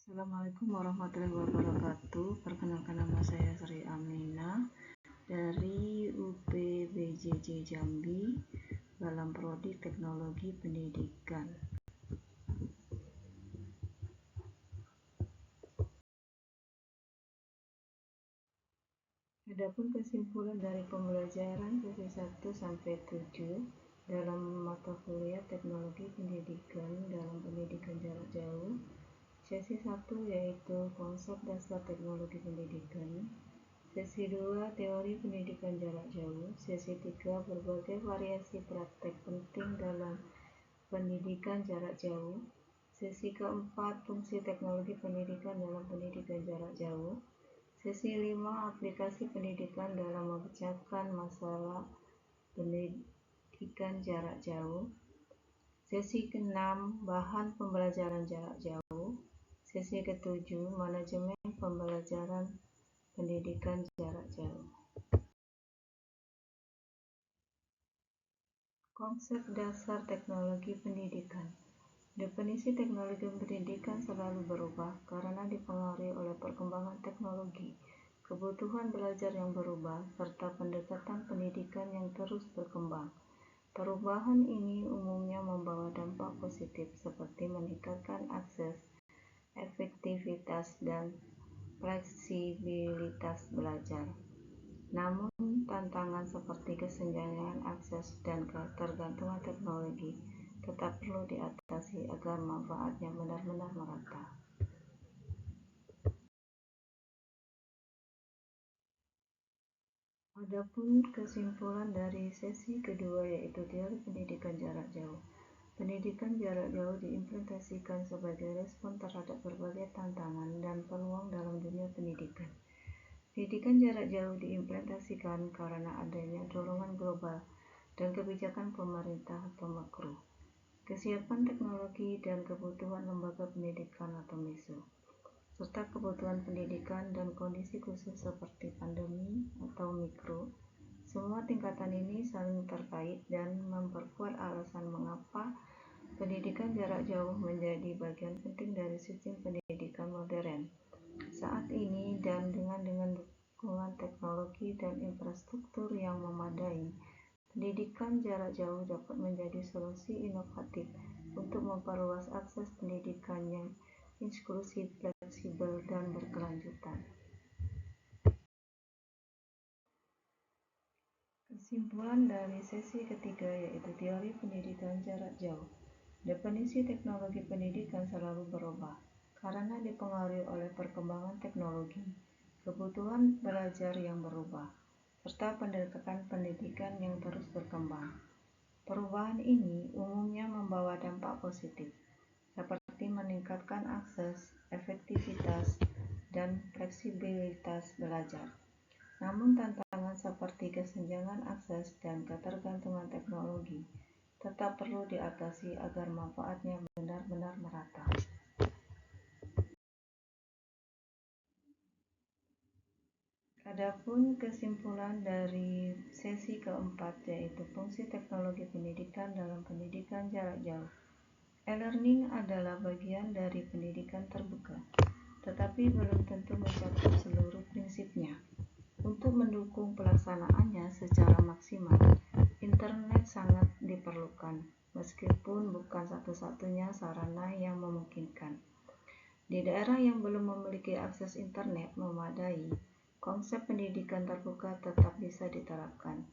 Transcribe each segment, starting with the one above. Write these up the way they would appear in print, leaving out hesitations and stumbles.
Assalamualaikum warahmatullahi wabarakatuh. Perkenalkan, nama saya Sri Amina dari UPBJJ Jambi dalam prodi Teknologi Pendidikan. Adapun kesimpulan dari pembelajaran sesi 1 sampai 7 dalam mata kuliah Teknologi Pendidikan dalam pendidikan jarak jauh, sesi 1 yaitu konsep dasar teknologi pendidikan, sesi 2 teori pendidikan jarak jauh, sesi 3 berbagai variasi praktek penting dalam pendidikan jarak jauh, sesi keempat fungsi teknologi pendidikan dalam pendidikan jarak jauh, sesi 5 aplikasi pendidikan dalam memecahkan masalah pendidikan jarak jauh, sesi ke-6 bahan pembelajaran jarak jauh, sesi ke-7 manajemen pembelajaran pendidikan jarak jauh. Konsep dasar teknologi pendidikan. Definisi teknologi pendidikan selalu berubah karena dipengaruhi oleh perkembangan teknologi, kebutuhan belajar yang berubah, serta pendekatan pendidikan yang terus berkembang. Perubahan ini umumnya membawa dampak positif seperti meningkatkan akses, efektivitas, dan fleksibilitas belajar. Namun, tantangan seperti kesenjangan akses dan ketergantungan teknologi tetap perlu diatasi agar manfaatnya benar-benar merata. Adapun kesimpulan dari sesi kedua yaitu teori pendidikan jarak jauh. Pendidikan jarak jauh diimplementasikan sebagai respon terhadap berbagai tantangan dan peluang dalam dunia pendidikan. Pendidikan jarak jauh diimplementasikan karena adanya dorongan global dan kebijakan pemerintah atau makro, kesiapan teknologi dan kebutuhan lembaga pendidikan atau MESO, serta kebutuhan pendidikan dan kondisi khusus seperti pandemi atau mikro. Semua tingkatan ini saling terkait dan memperkuat alasan mengapa pendidikan jarak jauh menjadi bagian penting dari sistem pendidikan modern saat ini, dan dengan dukungan teknologi dan infrastruktur yang memadai, pendidikan jarak jauh dapat menjadi solusi inovatif untuk memperluas akses pendidikan yang inklusif, fleksibel, dan berkelanjutan. Kesimpulan dari sesi ketiga yaitu teori pendidikan jarak jauh. Definisi teknologi pendidikan selalu berubah karena dipengaruhi oleh perkembangan teknologi, kebutuhan belajar yang berubah, serta pendekatan pendidikan yang terus berkembang. Perubahan ini umumnya membawa dampak positif, seperti meningkatkan akses, efektivitas, dan fleksibilitas belajar. Namun tantangan seperti kesenjangan akses dan ketergantungan teknologi tetap perlu diatasi agar manfaatnya benar-benar merata. Adapun kesimpulan dari sesi keempat yaitu fungsi teknologi pendidikan dalam pendidikan jarak jauh. E-learning adalah bagian dari pendidikan terbuka, tetapi belum tentu mencakup seluruh prinsipnya. Untuk mendukung pelaksanaannya secara maksimal, internet sangat diperlukan, meskipun bukan satu-satunya sarana yang memungkinkan. Di daerah yang belum memiliki akses internet memadai, konsep pendidikan terbuka tetap bisa diterapkan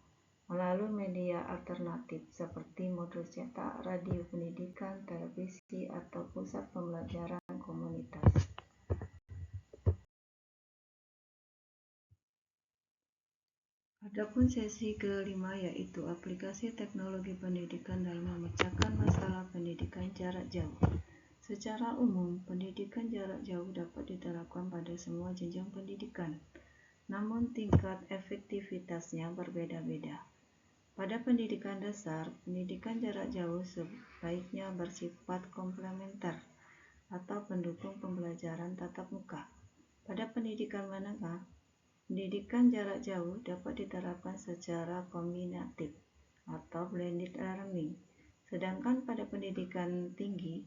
melalui media alternatif seperti modul cetak, radio pendidikan, televisi, atau pusat pembelajaran komunitas. Adapun sesi kelima yaitu aplikasi teknologi pendidikan dalam memecahkan masalah pendidikan jarak jauh. Secara umum, pendidikan jarak jauh dapat diterapkan pada semua jenjang pendidikan, namun tingkat efektivitasnya berbeda-beda. Pada pendidikan dasar, pendidikan jarak jauh sebaiknya bersifat komplementer atau pendukung pembelajaran tatap muka. Pada pendidikan menengah, pendidikan jarak jauh dapat diterapkan secara kombinatif atau blended learning. Sedangkan pada pendidikan tinggi,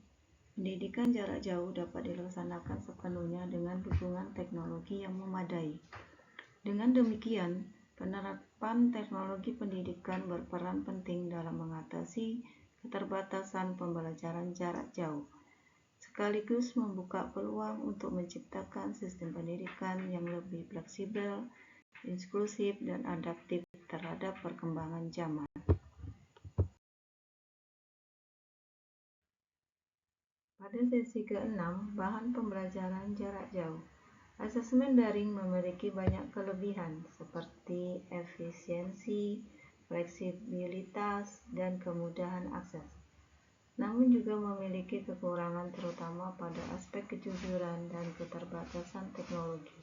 Pendidikan jarak jauh dapat dilaksanakan sepenuhnya dengan dukungan teknologi yang memadai. Dengan demikian, penerapan teknologi pendidikan berperan penting dalam mengatasi keterbatasan pembelajaran jarak jauh, sekaligus membuka peluang untuk menciptakan sistem pendidikan yang lebih fleksibel, inklusif, dan adaptif terhadap perkembangan zaman. Pada sesi ke-6, bahan pembelajaran jarak jauh. Asesmen daring memiliki banyak kelebihan seperti efisiensi, fleksibilitas, dan kemudahan akses. Namun juga memiliki kekurangan terutama pada aspek kejujuran dan keterbatasan teknologi.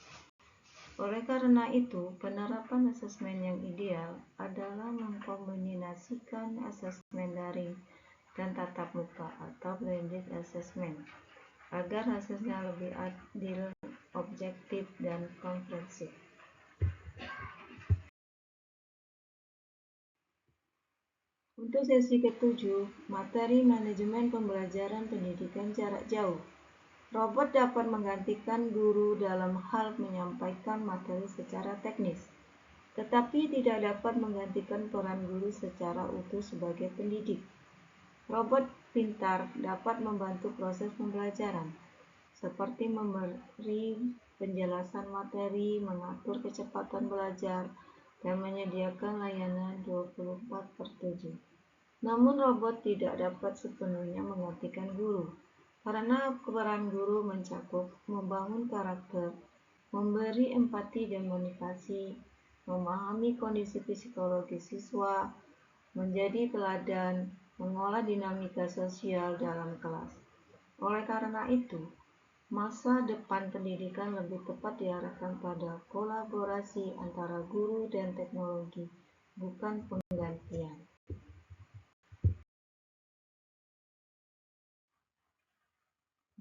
Oleh karena itu, penerapan asesmen yang ideal adalah mengkombinasikan asesmen daring dan tatap muka atau blended assessment agar hasilnya lebih adil, objektif, dan komprehensif. Untuk sesi ke-7, materi manajemen pembelajaran pendidikan jarak jauh. Robot dapat menggantikan guru dalam hal menyampaikan materi secara teknis, tetapi tidak dapat menggantikan peran guru secara utuh sebagai pendidik. Robot pintar dapat membantu proses pembelajaran, seperti memberi penjelasan materi, mengatur kecepatan belajar, dan menyediakan layanan 24/7. Namun robot tidak dapat sepenuhnya menggantikan guru, karena peran guru mencakup membangun karakter, memberi empati dan motivasi, memahami kondisi psikologis siswa, menjadi teladan, mengolah dinamika sosial dalam kelas. Oleh karena itu, masa depan pendidikan lebih tepat diarahkan pada kolaborasi antara guru dan teknologi, bukan penggantian.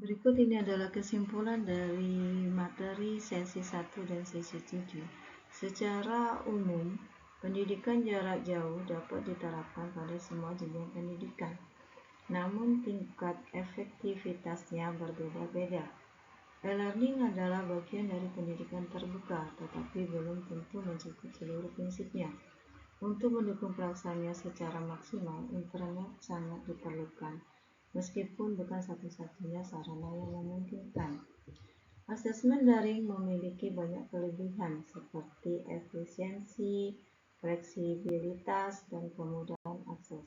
Berikut ini adalah kesimpulan dari materi sesi 1 dan sesi 7. Secara umum, pendidikan jarak jauh dapat diterapkan pada semua jenjang pendidikan, namun tingkat efektivitasnya berbeda-beda. E-learning adalah bagian dari pendidikan terbuka, tetapi belum tentu mencakup seluruh prinsipnya. Untuk mendukung pelaksanaannya secara maksimal, internet sangat diperlukan, meskipun bukan satu-satunya sarana yang memungkinkan. Asesmen daring memiliki banyak kelebihan seperti efisiensi, fleksibilitas, dan kemudahan akses,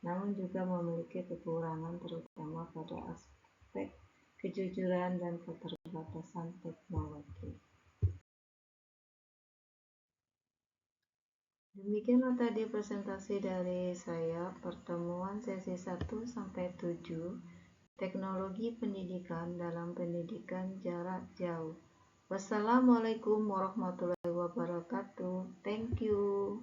namun juga memiliki kekurangan terutama pada aspek kejujuran dan keterbatasan teknologi. Demikianlah tadi presentasi dari saya, pertemuan sesi 1 sampai 7, teknologi pendidikan dalam pendidikan jarak jauh. Wassalamualaikum warahmatullahi wabarakatuh. Thank you.